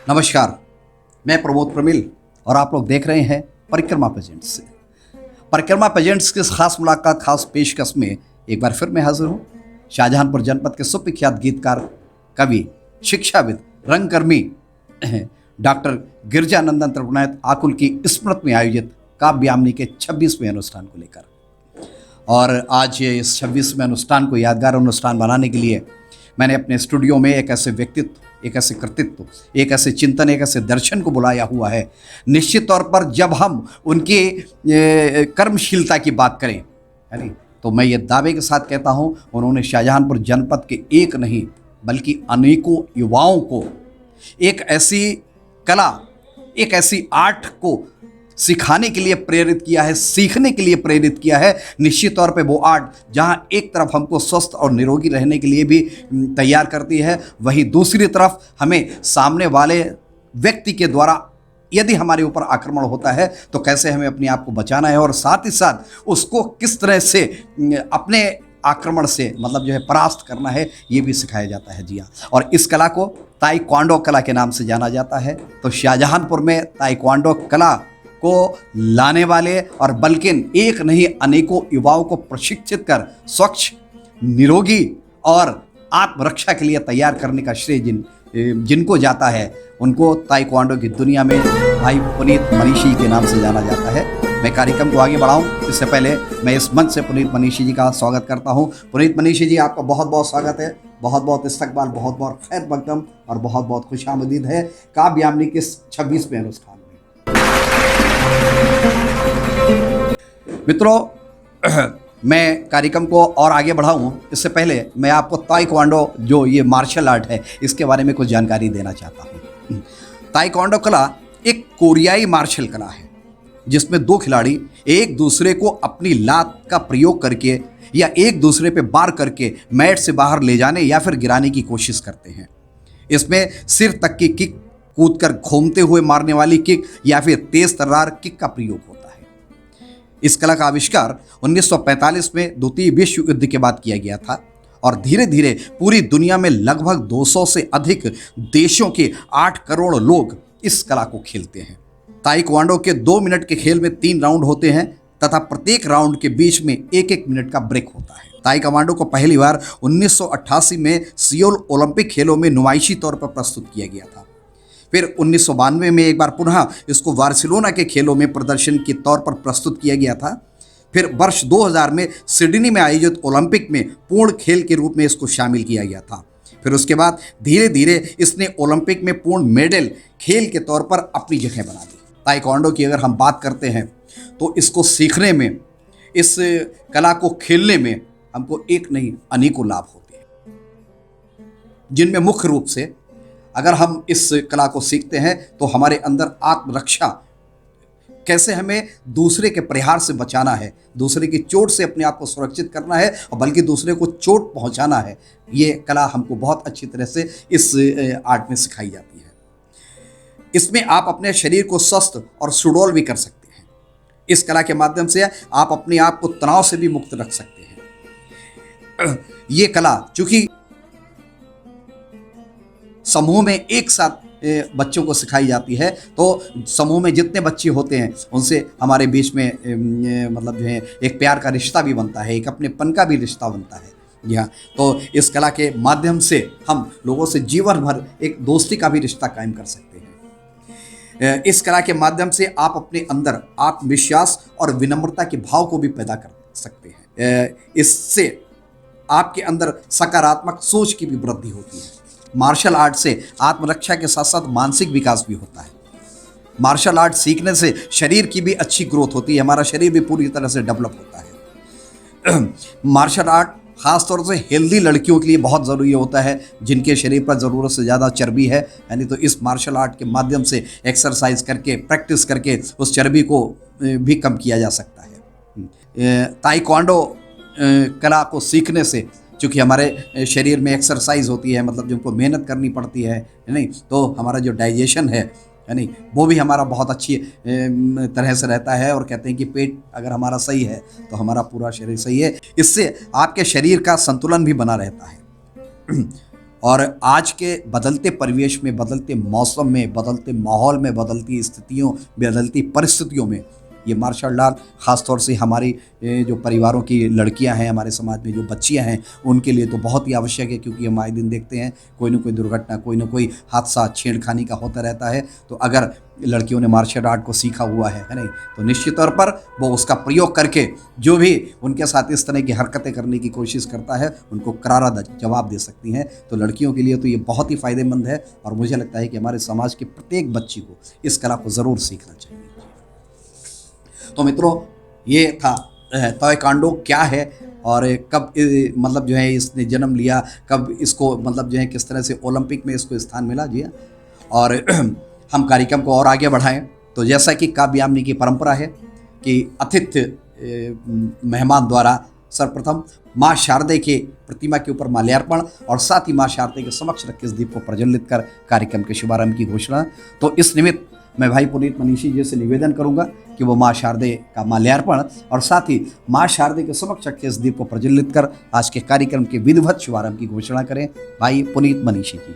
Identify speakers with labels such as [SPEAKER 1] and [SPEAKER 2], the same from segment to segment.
[SPEAKER 1] नमस्कार, मैं प्रमोद प्रमिल और आप लोग देख रहे हैं परिक्रमा प्रेजेंट्स से। परिक्रमा प्रेजेंट्स की खास मुलाकात, खास पेशकश में एक बार फिर मैं हाजिर हूँ। शाहजहांपुर जनपद के सुप्रख्यात गीतकार, कवि, शिक्षाविद, रंगकर्मी डॉक्टर गिरिजानंदन त्रिपुरानाथ आकुल की स्मृति में आयोजित काव्यामनी के 26वें अनुष्ठान को लेकर, और आज इस 26वें अनुष्ठान को यादगार अनुष्ठान बनाने के लिए मैंने अपने स्टूडियो में एक ऐसे व्यक्तित्व, एक ऐसे कृतित्व, एक ऐसे चिंतन, एक ऐसे दर्शन को बुलाया हुआ है। निश्चित तौर पर जब हम उनकी कर्मशीलता की बात करें, है नहीं, तो मैं ये दावे के साथ कहता हूँ, उन्होंने शाहजहांपुर जनपद के एक नहीं बल्कि अनेकों युवाओं को एक ऐसी कला, एक ऐसी आर्ट को सिखाने के लिए प्रेरित किया है, सीखने के लिए प्रेरित किया है। निश्चित तौर पे वो आर्ट जहां एक तरफ हमको स्वस्थ और निरोगी रहने के लिए भी तैयार करती है, वहीं दूसरी तरफ हमें सामने वाले व्यक्ति के द्वारा यदि हमारे ऊपर आक्रमण होता है तो कैसे हमें अपने आप को बचाना है, और साथ ही साथ उसको किस तरह से अपने आक्रमण से परास्त करना है, ये भी सिखाया जाता है। जी हाँ, और इस कला को ताइक्वांडो कला के नाम से जाना जाता है। तो शाहजहांपुर में ताइक्वांडो कला को लाने वाले और बल्कि एक नहीं अनेकों युवाओं को प्रशिक्षित कर स्वच्छ, निरोगी और आत्मरक्षा के लिए तैयार करने का श्रेय जिनको जाता है, उनको ताइक्वांडो की दुनिया में भाई पुनीत मनीषी के नाम से जाना जाता है। मैं कार्यक्रम को आगे बढ़ाऊं इससे पहले मैं इस मंच से पुनीत मनीषी जी का स्वागत करता हूं। पुनीत मनीषी जी, आपका बहुत बहुत स्वागत है, बहुत बहुत इस्तकबाल, बहुत बहुत खैर मकदम और बहुत बहुत खुशामदीद है काव्यामनी के 26वें अनुष्ठान। मित्रों, मैं कार्यक्रम को और आगे बढ़ाऊं इससे पहले मैं आपको ताइक्वांडो, जो ये मार्शल आर्ट है, इसके बारे में कुछ जानकारी देना चाहता हूं। ताइक्वांडो कला एक कोरियाई मार्शल कला है जिसमें दो खिलाड़ी एक दूसरे को अपनी लात का प्रयोग करके या एक दूसरे पे वार करके मैट से बाहर ले जाने या फिर गिराने की कोशिश करते हैं। इसमें सिर तक की किक, कूदकर घूमते हुए मारने वाली किक या फिर तेज तर्रार किक का प्रयोग होता है। इस कला का आविष्कार 1945 में द्वितीय विश्व युद्ध के बाद किया गया था और धीरे धीरे पूरी दुनिया में लगभग 200 से अधिक देशों के 8 करोड़ लोग इस कला को खेलते हैं। ताइक्वांडो के 2 मिनट के खेल में 3 राउंड होते हैं तथा प्रत्येक राउंड के बीच में 1-1 मिनट का ब्रेक होता है। ताइक्वांडो को पहली बार 1988 में सियोल ओलंपिक खेलों में नुमाइशी तौर पर प्रस्तुत किया गया था। फिर 1992 में एक बार पुनः इसको बार्सिलोना के खेलों में प्रदर्शन के तौर पर प्रस्तुत किया गया था। फिर वर्ष 2000 में सिडनी में आयोजित ओलंपिक में पूर्ण खेल के रूप में इसको शामिल किया गया था। फिर उसके बाद धीरे धीरे इसने ओलंपिक में पूर्ण मेडल खेल के तौर पर अपनी जगह बना दी। ताइक्वांडो की अगर हम बात करते हैं तो इसको सीखने में, इस कला को खेलने में हमको एक नहीं अनेकों लाभ होते हैं, जिनमें मुख्य रूप से अगर हम इस कला को सीखते हैं तो हमारे अंदर आत्मरक्षा, कैसे हमें दूसरे के प्रहार से बचाना है, दूसरे की चोट से अपने आप को सुरक्षित करना है और बल्कि दूसरे को चोट पहुंचाना है, ये कला हमको बहुत अच्छी तरह से इस आर्ट में सिखाई जाती है। इसमें आप अपने शरीर को स्वस्थ और सुडौल भी कर सकते हैं। इस कला के माध्यम से आप अपने आप को तनाव से भी मुक्त रख सकते हैं। ये कला चूंकि समूह में एक साथ बच्चों को सिखाई जाती है, तो समूह में जितने बच्चे होते हैं उनसे हमारे बीच में एक प्यार का रिश्ता भी बनता है, एक अपनेपन का भी रिश्ता बनता है। जी हाँ, तो इस कला के माध्यम से हम लोगों से जीवन भर एक दोस्ती का भी रिश्ता कायम कर सकते हैं। इस कला के माध्यम से आप अपने अंदर आत्मविश्वास और विनम्रता के भाव को भी पैदा कर सकते हैं। इससे आपके अंदर सकारात्मक सोच की भी वृद्धि होती है। मार्शल आर्ट से आत्मरक्षा के साथ साथ मानसिक विकास भी होता है। मार्शल आर्ट सीखने से शरीर की भी अच्छी ग्रोथ होती है, हमारा शरीर भी पूरी तरह से डेवलप होता है। मार्शल आर्ट खासतौर से हेल्दी लड़कियों के लिए बहुत ज़रूरी होता है, जिनके शरीर पर ज़रूरत से ज़्यादा चर्बी है, यानी तो इस मार्शल आर्ट के माध्यम से एक्सरसाइज करके, प्रैक्टिस करके उस चर्बी को भी कम किया जा सकता है। ताइक्वांडो कला को सीखने से चूँकि हमारे शरीर में एक्सरसाइज होती है, जिनको मेहनत करनी पड़ती है नहीं, तो हमारा जो डाइजेशन है नहीं, वो भी हमारा बहुत अच्छी तरह से रहता है। और कहते हैं कि पेट अगर हमारा सही है तो हमारा पूरा शरीर सही है। इससे आपके शरीर का संतुलन भी बना रहता है। और आज के बदलते परिवेश में, बदलते मौसम में, बदलते माहौल में, बदलती स्थितियों, बदलती परिस्थितियों में ये मार्शल आर्ट ख़ासतौर से हमारी जो परिवारों की लड़कियां हैं, हमारे समाज में जो बच्चियां हैं, उनके लिए तो बहुत ही आवश्यक है, क्योंकि हम आए दिन देखते हैं कोई ना कोई दुर्घटना, कोई ना कोई हादसा छेड़खानी का होता रहता है। तो अगर लड़कियों ने मार्शल आर्ट को सीखा हुआ है नहीं, तो निश्चित तौर पर वो उसका प्रयोग करके जो भी उनके साथ इस तरह की हरकतें करने की कोशिश करता है, उनको करारा जवाब दे सकती हैं। तो लड़कियों के लिए तो ये बहुत ही फ़ायदेमंद है और मुझे लगता है कि हमारे समाज के प्रत्येक बच्ची को इस कला को ज़रूर सीखना चाहिए। तो मित्रों, ये था ताइक्वांडो क्या है और कब मतलब जो है इसने जन्म लिया, कब इसको मतलब जो है किस तरह से ओलंपिक में इसको स्थान मिला। जी हाँ, और हम कार्यक्रम को और आगे बढ़ाएं तो जैसा कि काव्यामनी की परंपरा है कि अतिथि मेहमान द्वारा सर्वप्रथम माँ शारदे के प्रतिमा के ऊपर माल्यार्पण और साथ ही माँ शारदे के समक्ष रखे इस दीप को प्रज्वलित कर कार्यक्रम के शुभारंभ की घोषणा। तो इस निमित्त मैं भाई पुनीत मनीषी जी से निवेदन करूंगा कि वो माँ शारदे का माल्यार्पण और साथ ही माँ शारदे के समक्ष रखे इस दीप को प्रज्वलित कर आज के कार्यक्रम के विधिवत शुभारंभ की घोषणा करें। भाई पुनीत मनीषी जी।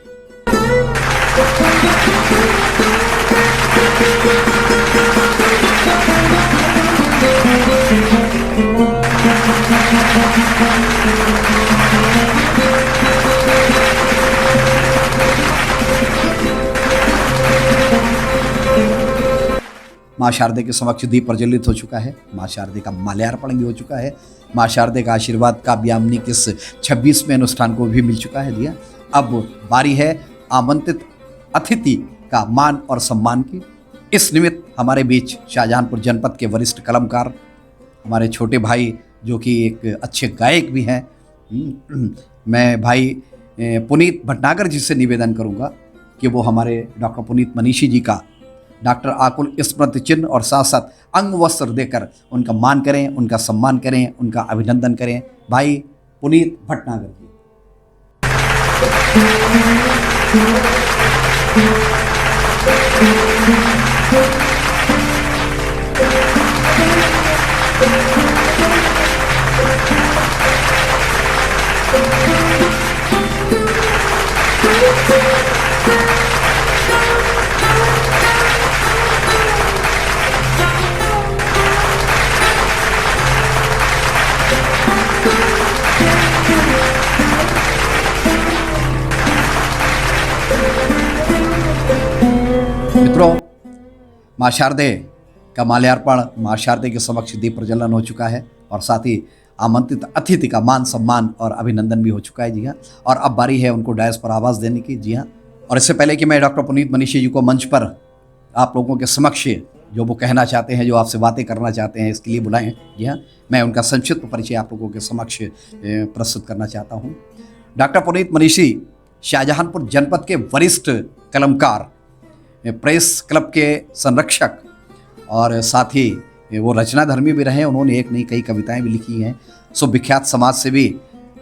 [SPEAKER 1] माँ शारदे के समक्ष दीप प्रज्वलित हो चुका है, माँ शारदे का माल्यार्पण भी हो चुका है, माँ शारदे का आशीर्वाद काव्यामनी के इस 26वें अनुष्ठान को भी मिल चुका है। दिया अब बारी है आमंत्रित अतिथि का मान और सम्मान की। इस निमित्त हमारे बीच शाहजहांपुर जनपद के वरिष्ठ कलाकार, हमारे छोटे भाई जो कि एक अच्छे गायक भी हैं, मैं भाई पुनीत भटनागर जी से निवेदन करूंगा कि वो हमारे डॉक्टर पुनीत मनीषी जी का डॉक्टर आकुल स्मृति चिन्ह और साथ साथ अंग वस्त्र देकर उनका मान करें, उनका सम्मान करें, उनका अभिनंदन करें। भाई पुनीत भटनागर जी। मित्रों, माँ शारदे का माल्यार्पण, माँ शारदे के समक्ष दीप प्रज्वलन हो चुका है और साथ ही आमंत्रित अतिथि का मान सम्मान और अभिनंदन भी हो चुका है। जी हाँ, और अब बारी है उनको डायस पर आवाज़ देने की। जी हाँ, और इससे पहले कि मैं डॉक्टर पुनीत मनीषी जी को मंच पर आप लोगों के समक्ष जो वो कहना चाहते हैं, जो आपसे बातें करना चाहते हैं, इसके लिए बुलाएं। जी हाँ, मैं उनका संक्षिप्त परिचय आप लोगों के समक्ष प्रस्तुत करना चाहता हूँ। डॉक्टर पुनीत मनीषी शाहजहांपुर जनपद के वरिष्ठ कलमकार, प्रेस क्लब के संरक्षक और साथ ही वो रचनाधर्मी भी रहे। उन्होंने एक नहीं कई कविताएं भी लिखी हैं। सो विख्यात समाज से भी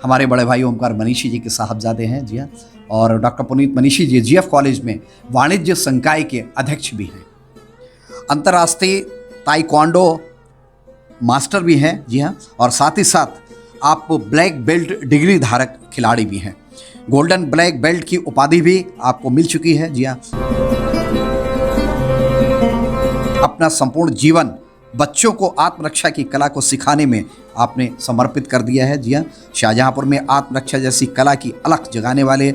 [SPEAKER 1] हमारे बड़े भाई ओमकार मनीषी जी के साहबजादे हैं। जी हाँ, और डॉक्टर पुनीत मनीषी जी जीएफ कॉलेज में वाणिज्य संकाय के अध्यक्ष भी हैं। अंतर्राष्ट्रीय ताइक्वांडो मास्टर भी हैं। जी हाँ, और साथ ही साथ आप ब्लैक बेल्ट डिग्री धारक खिलाड़ी भी हैं। गोल्डन ब्लैक बेल्ट की उपाधि भी आपको मिल चुकी है। जी हाँ, अपना संपूर्ण जीवन बच्चों को आत्मरक्षा की कला को सिखाने में आपने समर्पित कर दिया है। जी हाँ, शाहजहांपुर में आत्मरक्षा जैसी कला की अलख जगाने वाले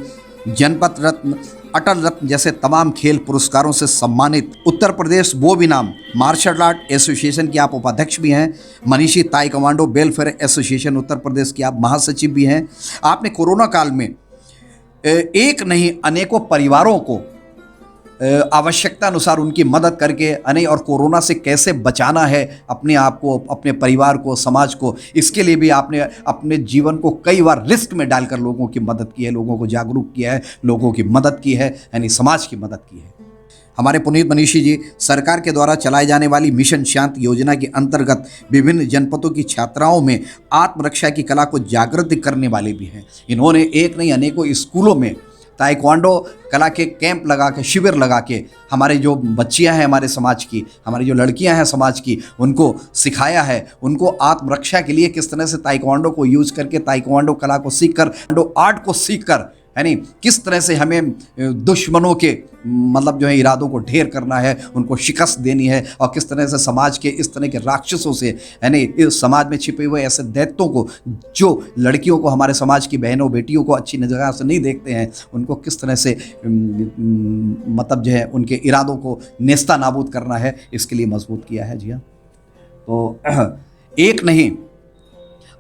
[SPEAKER 1] जनपद रत्न, अटल रत्न जैसे तमाम खेल पुरस्कारों से सम्मानित उत्तर प्रदेश वो भी नाम मार्शल आर्ट एसोसिएशन की आप उपाध्यक्ष भी हैं। मनीषी taekwondo welfare association Uttar Pradesh की आप महासचिव भी हैं। आपने कोरोना काल में एक नहीं अनेकों परिवारों को आवश्यकता अनुसार उनकी मदद करके और कोरोना से कैसे बचाना है अपने आप को, अपने परिवार को, समाज को, इसके लिए भी आपने अपने जीवन को कई बार रिस्क में डालकर लोगों की मदद की है, लोगों को जागरूक किया है, लोगों की मदद की है, यानी समाज की मदद की है। हमारे पुनीत मनीषी जी सरकार के द्वारा चलाए जाने वाली मिशन शांत योजना के अंतर्गत विभिन्न जनपदों की छात्राओं में आत्मरक्षा की कला को जागृत करने वाले भी हैं। इन्होंने एक नहीं अनेकों स्कूलों में ताइक्वांडो कला के कैंप लगा के, शिविर लगा के हमारे जो बच्चियां हैं हमारे समाज की, हमारी जो लड़कियां हैं समाज की, उनको सिखाया है। उनको आत्मरक्षा के लिए किस तरह से ताइक्वांडो को यूज करके, ताइक्वांडो कला को सीखकर, आर्ट को सीखकर है नहीं, किस तरह से हमें दुश्मनों के मतलब जो है इरादों को ढेर करना है, उनको शिकस्त देनी है, और किस तरह से समाज के इस तरह के राक्षसों से, है नहीं, इस समाज में छिपे हुए ऐसे दैत्यों को जो लड़कियों को, हमारे समाज की बहनों बेटियों को अच्छी नज़र से नहीं देखते हैं, उनको किस तरह से मतलब जो है उनके इरादों को नेस्ता नाबूद करना है, इसके लिए मजबूत किया है। जी हाँ, तो एक नहीं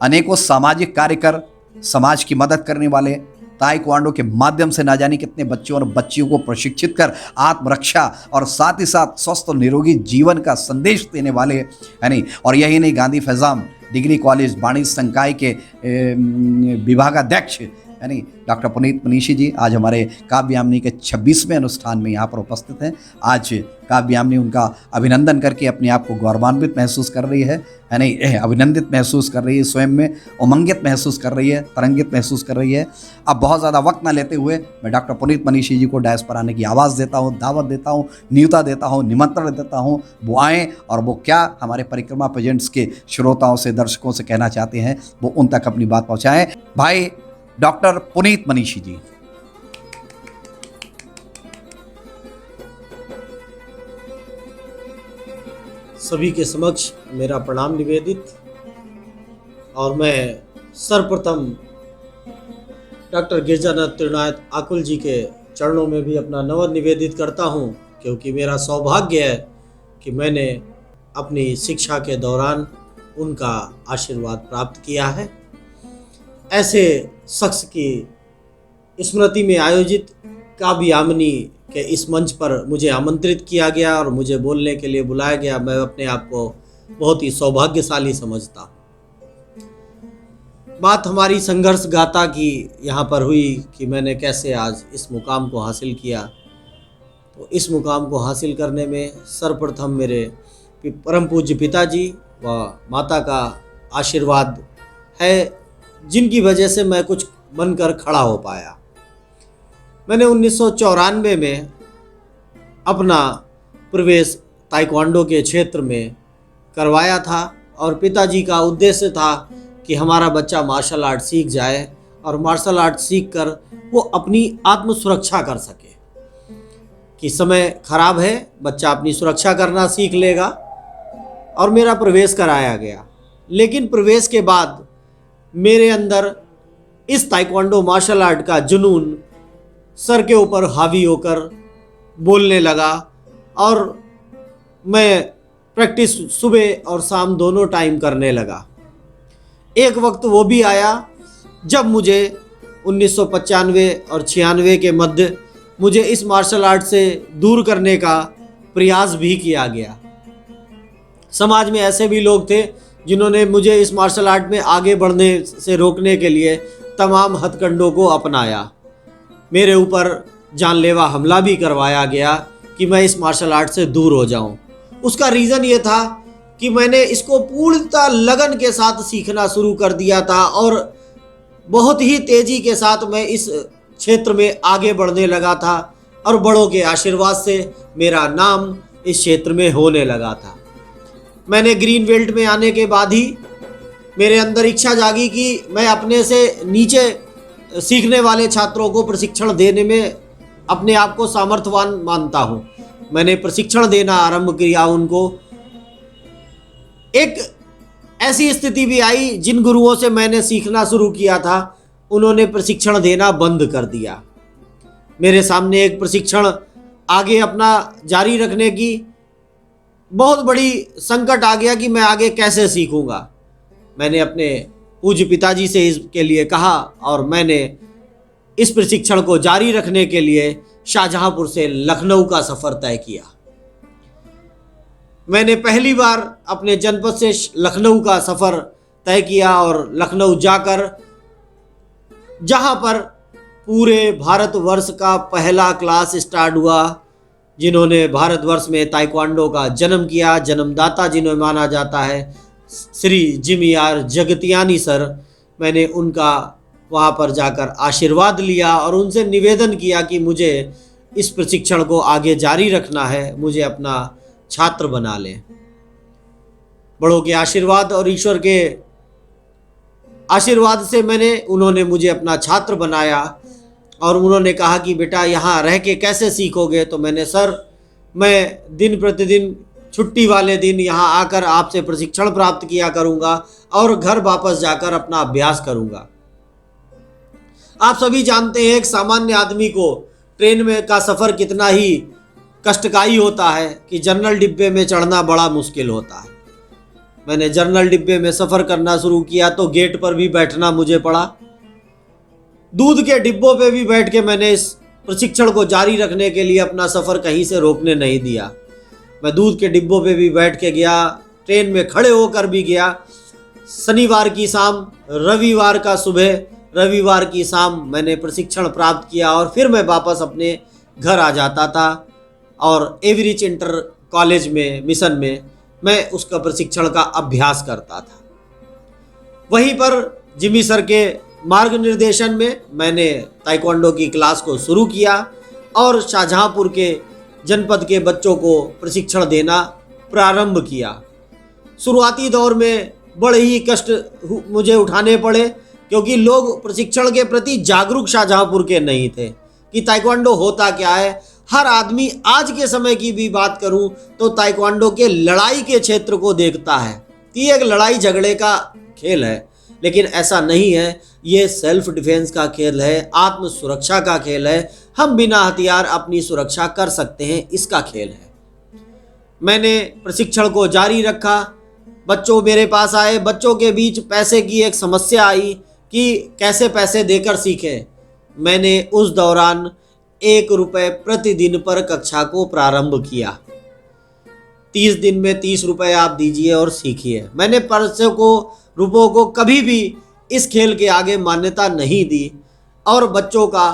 [SPEAKER 1] अनेकों सामाजिक कार्यकर, समाज की मदद करने वाले, ताइक्वांडो के माध्यम से ना जाने कितने बच्चों और बच्चियों को प्रशिक्षित कर आत्मरक्षा और साथ ही साथ स्वस्थ और निरोगी जीवन का संदेश देने वाले, है नहीं। और यही नहीं, गांधी फैजाम डिग्री कॉलेज वाणिज्य संकाय के विभागाध्यक्ष, है नहीं, डॉक्टर पुनीत मनीषी जी आज हमारे काव्यामनी के 26वें अनुष्ठान में यहाँ पर उपस्थित हैं। आज काव्यामनी उनका अभिनंदन करके अपने आप को गौरवान्वित महसूस कर रही है नहीं, अभिनंदित महसूस कर रही है, स्वयं में उमंगित महसूस कर रही है, तरंगित महसूस कर रही है। अब बहुत ज़्यादा वक्त ना लेते हुए मैं डॉक्टर पुनीत मनीषी जी को डायस पर आने की आवाज़ देता हूँ, दावत देता हूँ, न्योता देता हूँ, निमंत्रण देता हूँ। वो आएँ और वो क्या हमारे परिक्रमा प्रेजेंट्स के श्रोताओं से, दर्शकों से कहना चाहते हैं, वो उन तक अपनी बात पहुँचाएँ। भाई डॉक्टर पुनीत मनीषी जी।
[SPEAKER 2] सभी के समक्ष मेरा प्रणाम निवेदित, और मैं सर्वप्रथम डॉक्टर गिरजानाथ त्रिनाथ आकुल जी के चरणों में भी अपना नमन निवेदित करता हूं, क्योंकि मेरा सौभाग्य है कि मैंने अपनी शिक्षा के दौरान उनका आशीर्वाद प्राप्त किया है। ऐसे शख्स की स्मृति में आयोजित काव्यामनी के इस मंच पर मुझे आमंत्रित किया गया और मुझे बोलने के लिए बुलाया गया। मैं अपने आप को बहुत ही सौभाग्यशाली समझता हूँ। बात हमारी संघर्ष गाथा की यहाँ पर हुई कि मैंने कैसे आज इस मुकाम को हासिल किया। तो इस मुकाम को हासिल करने में सर्वप्रथम मेरे परम पूज्य पिताजी व माता का आशीर्वाद है, जिनकी वजह से मैं कुछ बनकर खड़ा हो पाया। मैंने 1994 में अपना प्रवेश ताइक्वांडो के क्षेत्र में करवाया था, और पिताजी का उद्देश्य था कि हमारा बच्चा मार्शल आर्ट सीख जाए और मार्शल आर्ट सीख कर वो अपनी आत्म सुरक्षा कर सके, कि समय खराब है, बच्चा अपनी सुरक्षा करना सीख लेगा। और मेरा प्रवेश कराया गया। लेकिन प्रवेश के बाद मेरे अंदर इस ताइक्वांडो मार्शल आर्ट का जुनून सर के ऊपर हावी होकर बोलने लगा, और मैं प्रैक्टिस सुबह और शाम दोनों टाइम करने लगा। एक वक्त वो भी आया जब मुझे 1995 और 96 के मध्य मुझे इस मार्शल आर्ट से दूर करने का प्रयास भी किया गया। समाज में ऐसे भी लोग थे जिन्होंने मुझे इस मार्शल आर्ट में आगे बढ़ने से रोकने के लिए तमाम हथकंडों को अपनाया। मेरे ऊपर जानलेवा हमला भी करवाया गया कि मैं इस मार्शल आर्ट से दूर हो जाऊं। उसका रीज़न ये था कि मैंने इसको पूर्णतः लगन के साथ सीखना शुरू कर दिया था, और बहुत ही तेज़ी के साथ मैं इस क्षेत्र में आगे बढ़ने लगा था, और बड़ों के आशीर्वाद से मेरा नाम इस क्षेत्र में होने लगा था। मैंने ग्रीन बेल्ट में आने के बाद ही मेरे अंदर इच्छा जागी कि मैं अपने से नीचे सीखने वाले छात्रों को प्रशिक्षण देने में अपने आप को सामर्थ्यवान मानता हूँ। मैंने प्रशिक्षण देना आरंभ किया उनको। एक ऐसी स्थिति भी आई, जिन गुरुओं से मैंने सीखना शुरू किया था उन्होंने प्रशिक्षण देना बंद कर दिया। मेरे सामने एक प्रशिक्षण आगे अपना जारी रखने की बहुत बड़ी संकट आ गया कि मैं आगे कैसे सीखूंगा। मैंने अपने पूज्य पिताजी से इसके लिए कहा, और मैंने इस प्रशिक्षण को जारी रखने के लिए शाहजहांपुर से लखनऊ का सफ़र तय किया। मैंने पहली बार अपने जनपद से लखनऊ का सफ़र तय किया, और लखनऊ जाकर जहां पर पूरे भारतवर्ष का पहला क्लास स्टार्ट हुआ, जिन्होंने भारतवर्ष में ताइक्वांडो का जन्म किया, जन्मदाता जिन्हें माना जाता है, Shri Jimmy R Jagtiani sir, मैंने उनका वहाँ पर जाकर आशीर्वाद लिया और उनसे निवेदन किया कि मुझे इस प्रशिक्षण को आगे जारी रखना है, मुझे अपना छात्र बना लें। बड़ों के आशीर्वाद और ईश्वर के आशीर्वाद से उन्होंने मुझे अपना छात्र बनाया, और उन्होंने कहा कि बेटा यहाँ रह के कैसे सीखोगे। तो मैंने, सर मैं दिन प्रतिदिन छुट्टी वाले दिन यहाँ आकर आपसे प्रशिक्षण प्राप्त किया करूँगा और घर वापस जाकर अपना अभ्यास करूँगा। आप सभी जानते हैं एक सामान्य आदमी को ट्रेन में का सफ़र कितना ही कष्टकारी होता है कि जनरल डिब्बे में चढ़ना बड़ा मुश्किल होता है। मैंने जनरल डिब्बे में सफ़र करना शुरू किया तो गेट पर भी बैठना मुझे पड़ा। दूध के डिब्बों पे भी बैठ के मैंने इस प्रशिक्षण को जारी रखने के लिए अपना सफ़र कहीं से रोकने नहीं दिया। मैं दूध के डिब्बों पे भी बैठ के गया, ट्रेन में खड़े होकर भी गया। शनिवार की शाम, रविवार का सुबह, रविवार की शाम मैंने प्रशिक्षण प्राप्त किया और फिर मैं वापस अपने घर आ जाता था और एवरेज इंटर कॉलेज में, मिशन में मैं उसका प्रशिक्षण का अभ्यास करता था। वहीं पर जिमी सर के मार्ग निर्देशन में मैंने ताइक्वांडो की क्लास को शुरू किया और शाहजहांपुर के जनपद के बच्चों को प्रशिक्षण देना प्रारंभ किया। शुरुआती दौर में बड़े ही कष्ट मुझे उठाने पड़े क्योंकि लोग प्रशिक्षण के प्रति जागरूक शाहजहांपुर के नहीं थे कि ताइक्वांडो होता क्या है। हर आदमी, आज के समय की भी बात करूं तो ताइक्वांडो के लड़ाई के क्षेत्र को देखता है कि एक लड़ाई झगड़े का खेल है, लेकिन ऐसा नहीं है। ये सेल्फ डिफेंस का खेल है, आत्म सुरक्षा का खेल है। हम बिना हथियार अपनी सुरक्षा कर सकते हैं, इसका खेल है। मैंने प्रशिक्षण को जारी रखा। बच्चों मेरे पास आए, बच्चों के बीच पैसे की एक समस्या आई कि कैसे पैसे देकर सीखें। मैंने उस दौरान 1 रुपये प्रतिदिन पर कक्षा को प्रारंभ किया। 30 दिन में 30 रुपये आप दीजिए और सीखिए। मैंने पैसों को, रुपयों को कभी भी इस खेल के आगे मान्यता नहीं दी और बच्चों का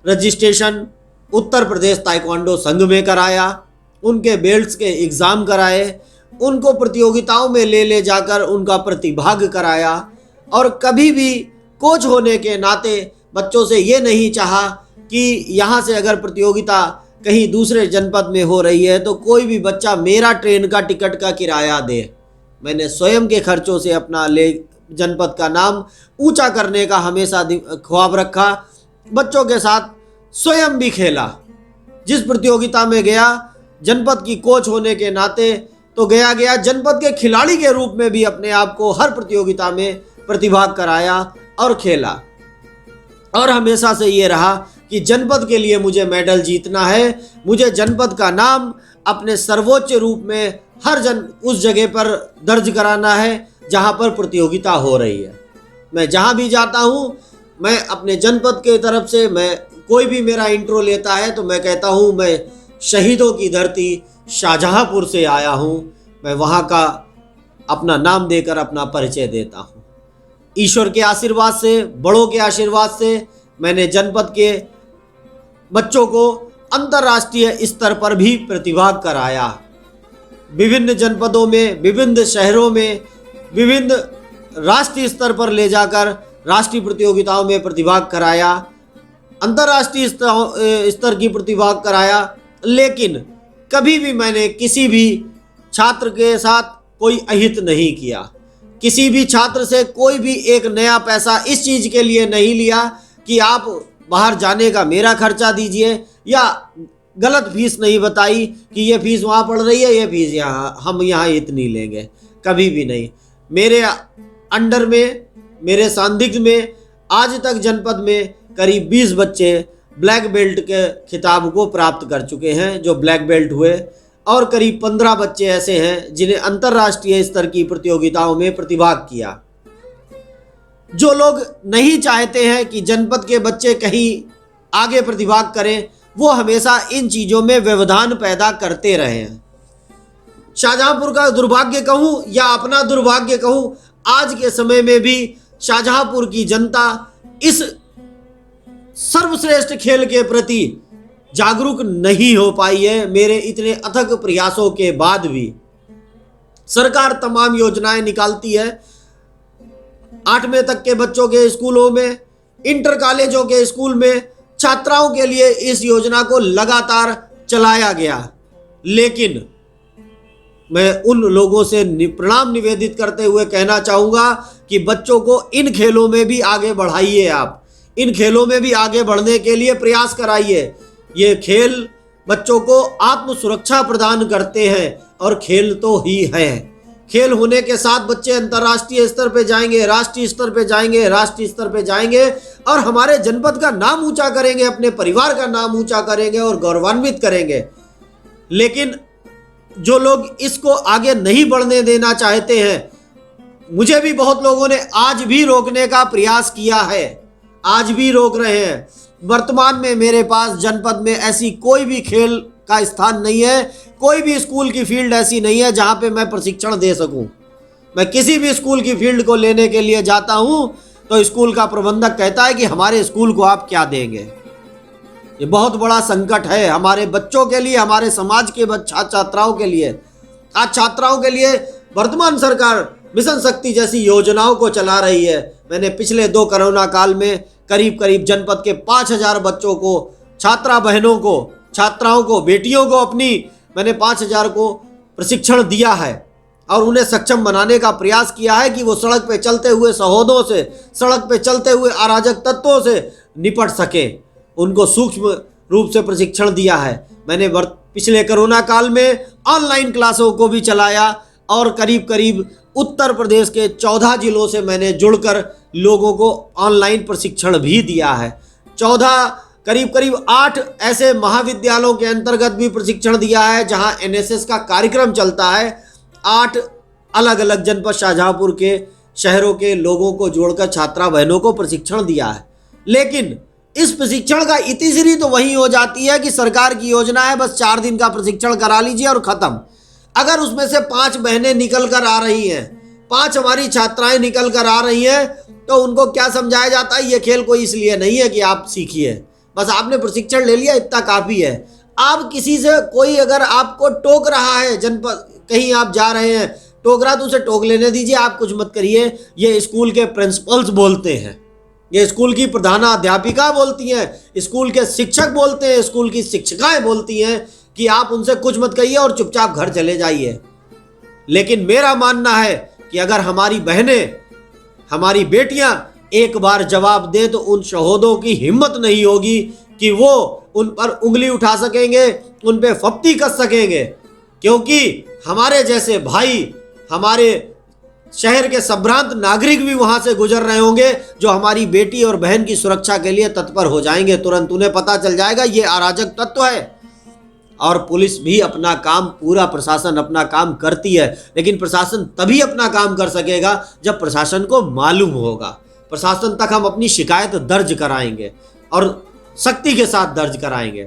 [SPEAKER 2] रजिस्ट्रेशन उत्तर प्रदेश ताइक्वांडो संघ में कराया, उनके बेल्ट्स के एग्ज़ाम कराए, उनको प्रतियोगिताओं में ले जाकर उनका प्रतिभाग कराया और कभी भी कोच होने के नाते बच्चों से ये नहीं चाहा कि यहाँ से अगर प्रतियोगिता कहीं दूसरे जनपद में हो रही है तो कोई भी बच्चा मेरा ट्रेन का टिकट का किराया दे। मैंने स्वयं के खर्चों से अपना जनपद का नाम ऊंचा करने का हमेशा ख्वाब रखा। बच्चों के साथ स्वयं भी खेला। जिस प्रतियोगिता में गया, जनपद की कोच होने के नाते तो गया, जनपद के खिलाड़ी के रूप में भी अपने आप को हर प्रतियोगिता में प्रतिभाग कराया और खेला। और हमेशा से ये रहा कि जनपद के लिए मुझे मेडल जीतना है, मुझे जनपद का नाम अपने सर्वोच्च रूप में उस जगह पर दर्ज कराना है जहाँ पर प्रतियोगिता हो रही है। मैं जहाँ भी जाता हूँ, मैं अपने जनपद के तरफ से, मैं कोई भी मेरा इंट्रो लेता है तो मैं कहता हूँ मैं शहीदों की धरती शाहजहांपुर से आया हूँ। मैं वहाँ का अपना नाम देकर अपना परिचय देता हूँ। ईश्वर के आशीर्वाद से, बड़ों के आशीर्वाद से मैंने जनपद के बच्चों को अंतर्राष्ट्रीय स्तर पर भी प्रतिभाग कराया। विभिन्न जनपदों में, विभिन्न शहरों में, विभिन्न राष्ट्रीय स्तर पर ले जाकर राष्ट्रीय प्रतियोगिताओं में प्रतिभाग कराया, अंतर्राष्ट्रीय स्तर की प्रतिभाग कराया। लेकिन कभी भी मैंने किसी भी छात्र के साथ कोई अहित नहीं किया। किसी भी छात्र से कोई भी एक नया पैसा इस चीज़ के लिए नहीं लिया कि आप बाहर जाने का मेरा खर्चा दीजिए, या गलत फीस नहीं बताई कि ये फीस वहाँ पड़ रही है, ये फीस यहाँ, हम यहाँ इतनी लेंगे। कभी भी नहीं। मेरे अंडर में, मेरे सानिध्य में आज तक जनपद में करीब 20 बच्चे ब्लैक बेल्ट के खिताब को प्राप्त कर चुके हैं, जो ब्लैक बेल्ट हुए, और करीब 15 बच्चे ऐसे हैं जिन्हें अंतर्राष्ट्रीय स्तर की प्रतियोगिताओं में प्रतिभाग किया। जो लोग नहीं चाहते हैं कि जनपद के बच्चे कहीं आगे प्रतिभाग करें, वो हमेशा इन चीज़ों में व्यवधान पैदा करते रहे हैं। शाहजहांपुर का दुर्भाग्य कहूँ या अपना दुर्भाग्य कहूँ, आज के समय में भी शाहजहांपुर की जनता इस सर्वश्रेष्ठ खेल के प्रति जागरूक नहीं हो पाई है। मेरे इतने अथक प्रयासों के बाद भी सरकार तमाम योजनाएं निकालती है। 8वें तक के बच्चों के स्कूलों में, इंटर कॉलेजों के स्कूल में छात्राओं के लिए इस योजना को लगातार चलाया गया। लेकिन मैं उन लोगों से प्रणाम निवेदित करते हुए कहना चाहूँगा कि बच्चों को इन खेलों में भी आगे बढ़ाइए। आप इन खेलों में भी आगे बढ़ने के लिए प्रयास कराइए। ये खेल बच्चों को आत्म सुरक्षा प्रदान करते हैं और खेल तो ही है। खेल होने के साथ बच्चे अंतर्राष्ट्रीय स्तर पे जाएंगे, राष्ट्रीय स्तर पे जाएंगे, राष्ट्रीय स्तर पे जाएंगे और हमारे जनपद का नाम ऊंचा करेंगे, अपने परिवार का नाम ऊंचा करेंगे और गौरवान्वित करेंगे। लेकिन जो लोग इसको आगे नहीं बढ़ने देना चाहते हैं, मुझे भी बहुत लोगों ने आज भी रोकने का प्रयास किया है, आज भी रोक रहे हैं। वर्तमान में मेरे पास जनपद में ऐसी कोई भी खेल का स्थान नहीं है, कोई भी स्कूल की फील्ड ऐसी नहीं है जहां पे मैं प्रशिक्षण दे सकूं। मैं किसी भी स्कूल की फील्ड को लेने के लिए जाता हूं तो स्कूल का प्रबंधक कहता है कि हमारे स्कूल को आप क्या देंगे। ये बहुत बड़ा संकट है हमारे बच्चों के लिए, हमारे समाज के छात्राओं के लिए। आज छात्राओं के लिए वर्तमान सरकार मिशन शक्ति जैसी योजनाओं को चला रही है। मैंने पिछले 2 कोरोना काल में करीब करीब जनपद के 5000 बच्चों को, छात्रा बहनों को, छात्राओं को, बेटियों को अपनी मैंने 5000 को प्रशिक्षण दिया है और उन्हें सक्षम बनाने का प्रयास किया है कि वो सड़क पे चलते हुए सहोदों से, सड़क पे चलते हुए अराजक तत्वों से निपट सकें। उनको सूक्ष्म रूप से प्रशिक्षण दिया है। मैंने पिछले कोरोना काल में ऑनलाइन क्लासों को भी चलाया और करीब करीब उत्तर प्रदेश के 14 जिलों से मैंने जुड़कर लोगों को ऑनलाइन प्रशिक्षण भी दिया है। 14 करीब करीब 8 ऐसे महाविद्यालयों के अंतर्गत भी प्रशिक्षण दिया है जहां एनएसएस का कार्यक्रम चलता है। 8 अलग अलग जनपद शाहजहांपुर के शहरों के लोगों को जोड़कर छात्रा बहनों को प्रशिक्षण दिया है। लेकिन इस प्रशिक्षण का इतिश्री तो वही हो जाती है कि सरकार की योजना है बस 4 दिन का प्रशिक्षण करा लीजिए और ख़त्म। अगर उसमें से 5 बहनें निकल कर आ रही हैं, 5 हमारी छात्राएं निकल कर आ रही हैं, तो उनको क्या समझाया जाता है, ये खेल कोई इसलिए नहीं है कि आप सीखिए, बस आपने प्रशिक्षण ले लिया इतना काफ़ी है। आप किसी से कोई अगर आपको टोक रहा है, जनपद कहीं आप जा रहे हैं, टोक रहा तो उसे टोक लेने दीजिए, आप कुछ मत करिए। ये स्कूल के प्रिंसिपल्स बोलते हैं, ये स्कूल की प्रधानाध्यापिका बोलती हैं, स्कूल के शिक्षक बोलते हैं, स्कूल की शिक्षिकाएं बोलती हैं कि आप उनसे कुछ मत कहिए और चुपचाप घर चले जाइए। लेकिन मेरा मानना है कि अगर हमारी बहनें, हमारी बेटियां एक बार जवाब दे तो उन शहोदों की हिम्मत नहीं होगी कि वो उन पर उंगली उठा सकेंगे, उन पे फप्ती कस सकेंगे, क्योंकि हमारे जैसे भाई, हमारे शहर के संभ्रांत नागरिक भी वहां से गुजर रहे होंगे जो हमारी बेटी और बहन की सुरक्षा के लिए तत्पर हो जाएंगे। तुरंत उन्हें पता चल जाएगा ये अराजक तत्व है। और पुलिस भी अपना काम, पूरा प्रशासन अपना काम करती है, लेकिन प्रशासन तभी अपना काम कर सकेगा जब प्रशासन को मालूम होगा। प्रशासन तक हम अपनी शिकायत दर्ज कराएंगे और सख्ती के साथ दर्ज कराएंगे।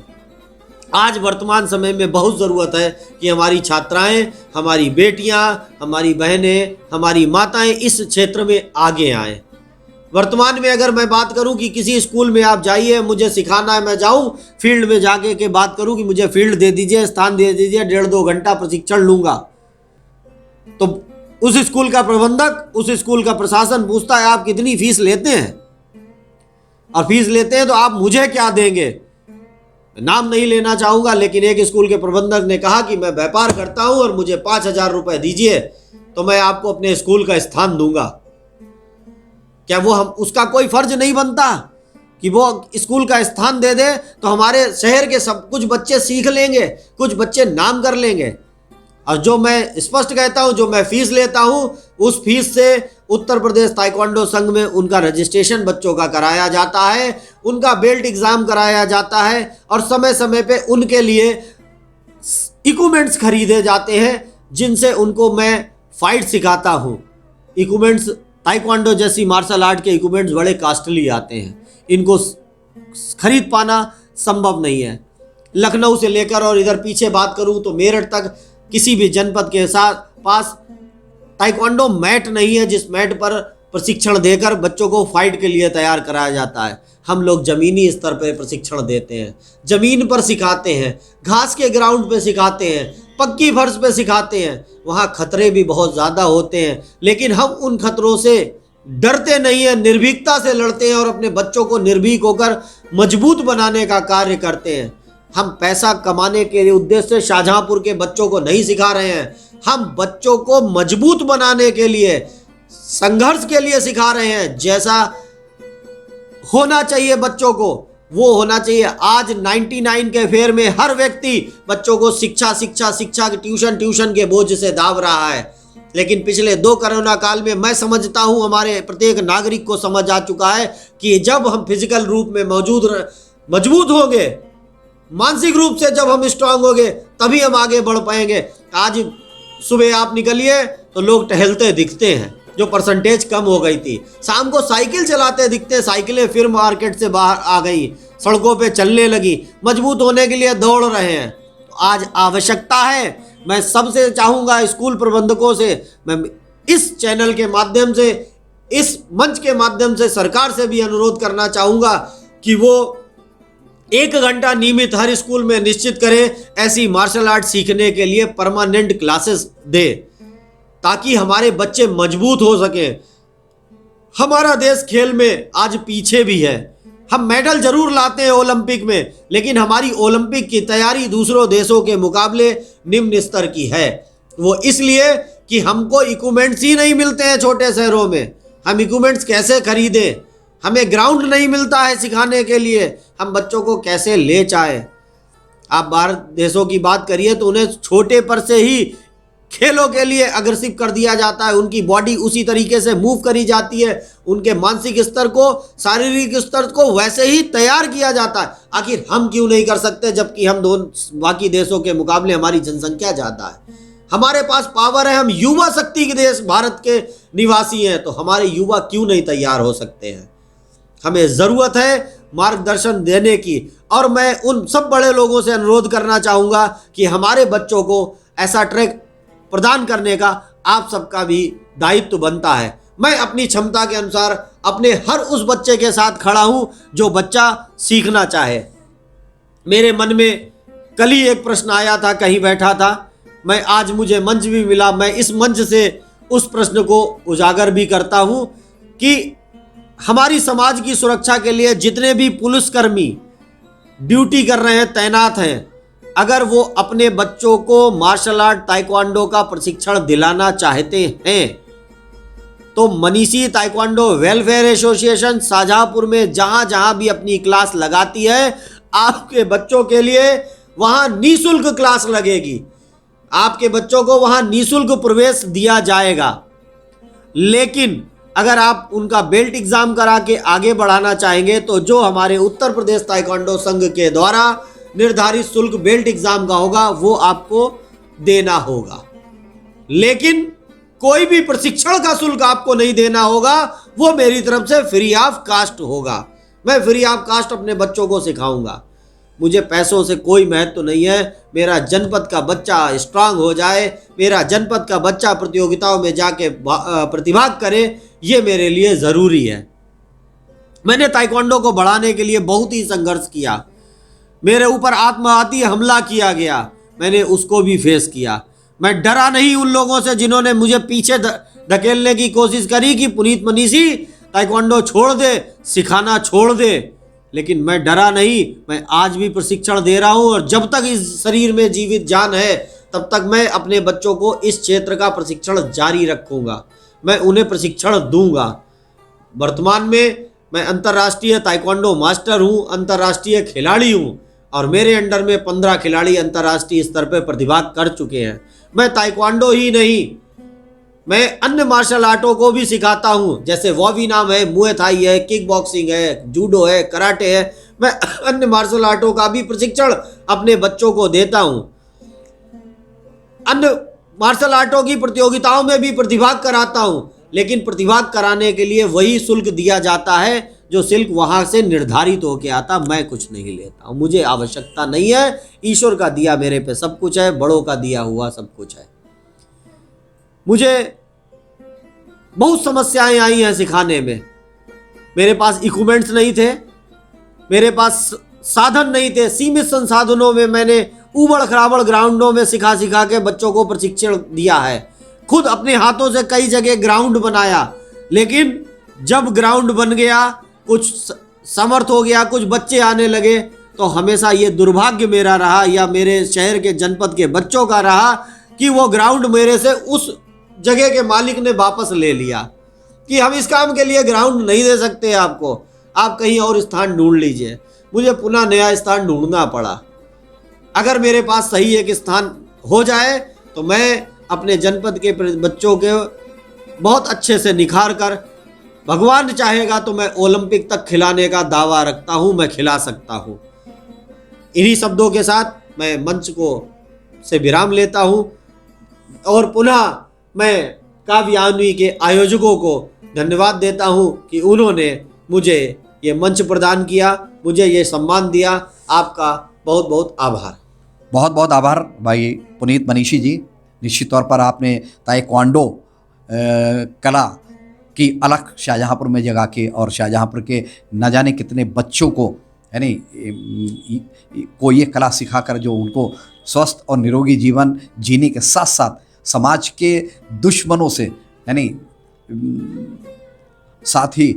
[SPEAKER 2] आज वर्तमान समय में बहुत ज़रूरत है कि हमारी छात्राएं, हमारी बेटियां, हमारी बहनें, हमारी माताएं इस क्षेत्र में आगे आएं। वर्तमान में अगर मैं बात करूं कि किसी स्कूल में आप जाइए, मुझे सिखाना है, मैं जाऊं फील्ड में जाके के बात करूं कि मुझे फील्ड दे दीजिए, स्थान दे दीजिए, 1.5-2 घंटा प्रशिक्षण लूंगा, तो उस स्कूल का प्रबंधक, उस स्कूल का प्रशासन पूछता है आप कितनी फीस लेते हैं, और फीस लेते हैं तो आप मुझे क्या देंगे। नाम नहीं लेना चाहूँगा, लेकिन एक स्कूल के प्रबंधक ने कहा कि मैं व्यापार करता हूँ और मुझे 5000 रुपये दीजिए तो मैं आपको अपने स्कूल का स्थान दूंगा। क्या वो हम उसका कोई फर्ज नहीं बनता कि वो स्कूल का स्थान दे दे तो हमारे शहर के सब कुछ बच्चे सीख लेंगे, कुछ बच्चे नाम कर लेंगे। और जो मैं स्पष्ट कहता हूँ, जो मैं फीस लेता हूँ, उस फीस से उत्तर प्रदेश ताइक्वांडो संघ में उनका रजिस्ट्रेशन बच्चों का कराया जाता है, उनका बेल्ट एग्ज़ाम कराया जाता है और समय समय पे उनके लिए इक्विपमेंट्स खरीदे जाते हैं जिनसे उनको मैं फाइट सिखाता हूँ। इक्विपमेंट्स, ताइक्वांडो जैसी मार्शल आर्ट के इक्विपमेंट्स बड़े कॉस्टली आते हैं, इनको खरीद पाना संभव नहीं है। लखनऊ से लेकर और इधर पीछे बात करूँ तो मेरठ तक किसी भी जनपद के साथ पास ताइक्वांडो मैट नहीं है जिस मैट पर प्रशिक्षण देकर बच्चों को फाइट के लिए तैयार कराया जाता है। हम लोग ज़मीनी स्तर पर प्रशिक्षण देते हैं, ज़मीन पर सिखाते हैं, घास के ग्राउंड पे सिखाते हैं, पक्की फर्श पे सिखाते हैं। वहाँ खतरे भी बहुत ज़्यादा होते हैं, लेकिन हम उन खतरों से डरते नहीं हैं, निर्भीकता से लड़ते हैं और अपने बच्चों को निर्भीक होकर मजबूत बनाने का कार्य करते हैं। हम पैसा कमाने के उद्देश्य से शाहजहांपुर के बच्चों को नहीं सिखा रहे हैं, हम बच्चों को मजबूत बनाने के लिए, संघर्ष के लिए सिखा रहे हैं। जैसा होना चाहिए बच्चों को वो होना चाहिए। आज 99 के फेयर में हर व्यक्ति बच्चों को शिक्षा शिक्षा शिक्षा के ट्यूशन के बोझ से दाब रहा है। लेकिन पिछले 2 कोरोना काल में मैं समझता हूं हमारे प्रत्येक नागरिक को समझ आ चुका है कि जब हम फिजिकल रूप में मजबूत होंगे, मानसिक रूप से जब हम स्ट्रांग होंगे, तभी हम आगे बढ़ पाएंगे। आज सुबह आप निकलिए तो लोग टहलते दिखते हैं, जो परसेंटेज कम हो गई थी। शाम को साइकिल चलाते दिखते, साइकिलें फिर मार्केट से बाहर आ गई, सड़कों पे चलने लगी, मजबूत होने के लिए दौड़ रहे हैं। तो आज आवश्यकता है, मैं सबसे चाहूँगा, स्कूल प्रबंधकों से, मैं इस चैनल के माध्यम से, इस मंच के माध्यम से सरकार से भी अनुरोध करना चाहूँगा कि वो 1 घंटा नियमित हर स्कूल में निश्चित करें, ऐसी मार्शल आर्ट सीखने के लिए परमानेंट क्लासेस दे, ताकि हमारे बच्चे मजबूत हो सकें। हमारा देश खेल में आज पीछे भी है। हम मेडल जरूर लाते हैं ओलंपिक में, लेकिन हमारी ओलंपिक की तैयारी दूसरों देशों के मुकाबले निम्न स्तर की है। वो इसलिए कि हमको इक्विपमेंट्स ही नहीं मिलते हैं छोटे शहरों में। हम इक्विपमेंट्स कैसे खरीदें, हमें ग्राउंड नहीं मिलता है सिखाने के लिए, हम बच्चों को कैसे ले जाएं। आप बाहर देशों की बात करिए तो उन्हें छोटे पर से ही खेलों के लिए अग्रेसिव कर दिया जाता है, उनकी बॉडी उसी तरीके से मूव करी जाती है, उनके मानसिक स्तर को, शारीरिक स्तर को वैसे ही तैयार किया जाता है। आखिर हम क्यों नहीं कर सकते, जबकि हम बाकी देशों के मुकाबले हमारी जनसंख्या ज़्यादा है, हमारे पास पावर है, हम युवा शक्ति के देश भारत के निवासी हैं, तो हमारे युवा क्यों नहीं तैयार हो सकते हैं। हमें ज़रूरत है मार्गदर्शन देने की, और मैं उन सब बड़े लोगों से अनुरोध करना चाहूँगा कि हमारे बच्चों को ऐसा ट्रैक प्रदान करने का आप सबका भी दायित्व बनता है। मैं अपनी क्षमता के अनुसार अपने हर उस बच्चे के साथ खड़ा हूं जो बच्चा सीखना चाहे। मेरे मन में कल ही एक प्रश्न आया था, कहीं बैठा था मैं, आज मुझे मंच भी मिला, मैं इस मंच से उस प्रश्न को उजागर भी करता हूं कि हमारी समाज की सुरक्षा के लिए जितने भी पुलिसकर्मी ड्यूटी कर रहे हैं, तैनात हैं, अगर वो अपने बच्चों को मार्शल आर्ट ताइक्वांडो का प्रशिक्षण दिलाना चाहते हैं तो मनीषी ताइक्वांडो वेलफेयर एसोसिएशन शाहजहांपुर में जहां जहां भी अपनी क्लास लगाती है, आपके बच्चों के लिए वहां निःशुल्क क्लास लगेगी, आपके बच्चों को वहां निःशुल्क प्रवेश दिया जाएगा। लेकिन अगर आप उनका बेल्ट एग्जाम करा के आगे बढ़ाना चाहेंगे तो जो हमारे उत्तर प्रदेश ताइक्वांडो संघ के द्वारा निर्धारित शुल्क बेल्ट एग्जाम का होगा वो आपको देना होगा। लेकिन कोई भी प्रशिक्षण का शुल्क आपको नहीं देना होगा, वो मेरी तरफ से फ्री ऑफ कास्ट होगा। मैं फ्री ऑफ कास्ट अपने बच्चों को सिखाऊंगा। मुझे पैसों से कोई महत्व नहीं है, मेरा जनपद का बच्चा स्ट्रांग हो जाए, मेरा जनपद का बच्चा प्रतियोगिताओं में जाके प्रतिभाग करे, ये मेरे लिए ज़रूरी है। मैंने ताइक्वांडो को बढ़ाने के लिए बहुत ही संघर्ष किया, मेरे ऊपर आत्मघाती हमला किया गया, मैंने उसको भी फेस किया। मैं डरा नहीं उन लोगों से जिन्होंने मुझे पीछे धकेलने की कोशिश करी कि पुनीत मनीषी ताइक्वांडो छोड़ दे, सिखाना छोड़ दे, लेकिन मैं डरा नहीं। मैं आज भी प्रशिक्षण दे रहा हूँ और जब तक इस शरीर में जीवित जान है तब तक मैं अपने बच्चों को इस क्षेत्र का प्रशिक्षण जारी रखूँगा, मैं उन्हें प्रशिक्षण दूंगा। वर्तमान में मैं अंतर्राष्ट्रीय ताइक्वांडो मास्टर हूँ, अंतर्राष्ट्रीय खिलाड़ी हूँ और मेरे अंडर में 15 खिलाड़ी अंतर्राष्ट्रीय स्तर पर प्रतिभाग कर चुके हैं। मैं ताइक्वांडो ही नहीं, मैं अन्य मार्शल आर्टों को भी सिखाता हूँ, जैसे वॉवी नाम है, मुए थाई है, किक बॉक्सिंग है, जूडो है, कराटे है। मैं अन्य मार्शल आर्टों का भी प्रशिक्षण अपने बच्चों को देता हूँ। अन्य मार्शल आर्टों की प्रतियोगिताओं में भी प्रतिभाग कराता हूँ, लेकिन प्रतिभाग कराने के लिए वही शुल्क दिया जाता है जो शुल्क वहाँ से निर्धारित होकर आता। मैं कुछ नहीं लेता हूँ, मुझे आवश्यकता नहीं है। ईश्वर का दिया मेरे पे सब कुछ है, बड़ों का दिया हुआ सब कुछ है। मुझे बहुत समस्याएं आई हैं सिखाने में। मेरे पास इक्विपमेंट्स नहीं थे, मेरे पास साधन नहीं थे, सीमित संसाधनों में मैंने उबड़ खराबड़ ग्राउंडों में सिखा के बच्चों को प्रशिक्षण दिया है। खुद अपने हाथों से कई जगह ग्राउंड बनाया, लेकिन जब ग्राउंड बन गया, कुछ समर्थ हो गया, कुछ बच्चे आने लगे, तो हमेशा ये दुर्भाग्य मेरा रहा या मेरे शहर के जनपद के बच्चों का रहा कि वो ग्राउंड मेरे से उस जगह के मालिक ने वापस ले लिया कि हम इस काम के लिए ग्राउंड नहीं दे सकते आपको, आप कहीं और स्थान ढूंढ लीजिए। मुझे पुनः नया स्थान ढूंढना पड़ा। अगर मेरे पास सही एक स्थान हो जाए तो मैं अपने जनपद के बच्चों के बहुत अच्छे से निखार कर, भगवान चाहेगा तो मैं ओलंपिक तक खिलाने का दावा रखता हूँ, मैं खिला सकता हूँ। इन्हीं शब्दों के साथ मैं मंच को से विराम लेता हूँ और पुनः मैं काव्यान्वी के आयोजकों को धन्यवाद देता हूँ कि उन्होंने मुझे ये मंच प्रदान किया, मुझे ये सम्मान दिया। आपका बहुत बहुत आभार।
[SPEAKER 1] बहुत बहुत आभार भाई पुनीत मनीषी जी। निश्चित तौर पर आपने ताइक्वांडो कला की अलग शाहजहाँपुर में जगा के और शाहजहाँपुर के न जाने कितने बच्चों को यानी को ये कला सिखाकर जो उनको स्वस्थ और निरोगी जीवन जीने के साथ साथ समाज के दुश्मनों से यानी साथ ही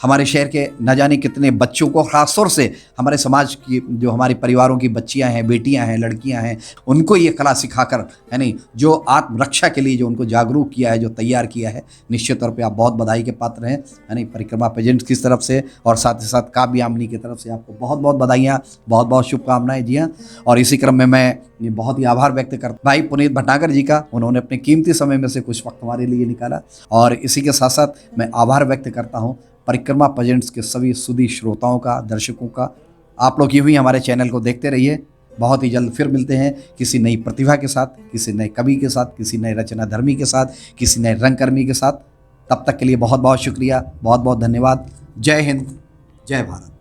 [SPEAKER 1] हमारे शहर के न जाने कितने बच्चों को, ख़ासतौर से हमारे समाज की जो हमारे परिवारों की बच्चियां हैं, बेटियां हैं, लड़कियां हैं, उनको ये कला सिखाकर यानी जो आत्मरक्षा के लिए जो उनको जागरूक किया है, जो तैयार किया है, निश्चित तौर पे आप बहुत बधाई के पात्र हैं यानी परिक्रमा पेजेंट्स की तरफ से और साथ ही साथ काव्यामिनी की तरफ से आपको बहुत बहुत बधाइयाँ, बहुत बहुत शुभकामनाएँ। जी हाँ, और इसी क्रम में मैं ये बहुत ही आभार व्यक्त करता भाई पुनीत भटनागर जी का। उन्होंने अपने कीमती समय में से कुछ वक्त हमारे लिए निकाला और इसी के साथ साथ मैं आभार व्यक्त करता हूँ परिक्रमा पेजेंट्स के सभी सुधी श्रोताओं का, दर्शकों का। आप लोग यूँ ही हमारे चैनल को देखते रहिए। बहुत ही जल्द फिर मिलते हैं किसी नई प्रतिभा के साथ, किसी नए कवि के साथ, किसी नए रचनाधर्मी के साथ, किसी नए रंगकर्मी के साथ। तब तक के लिए बहुत बहुत शुक्रिया, बहुत बहुत धन्यवाद। जय हिंद, जय भारत।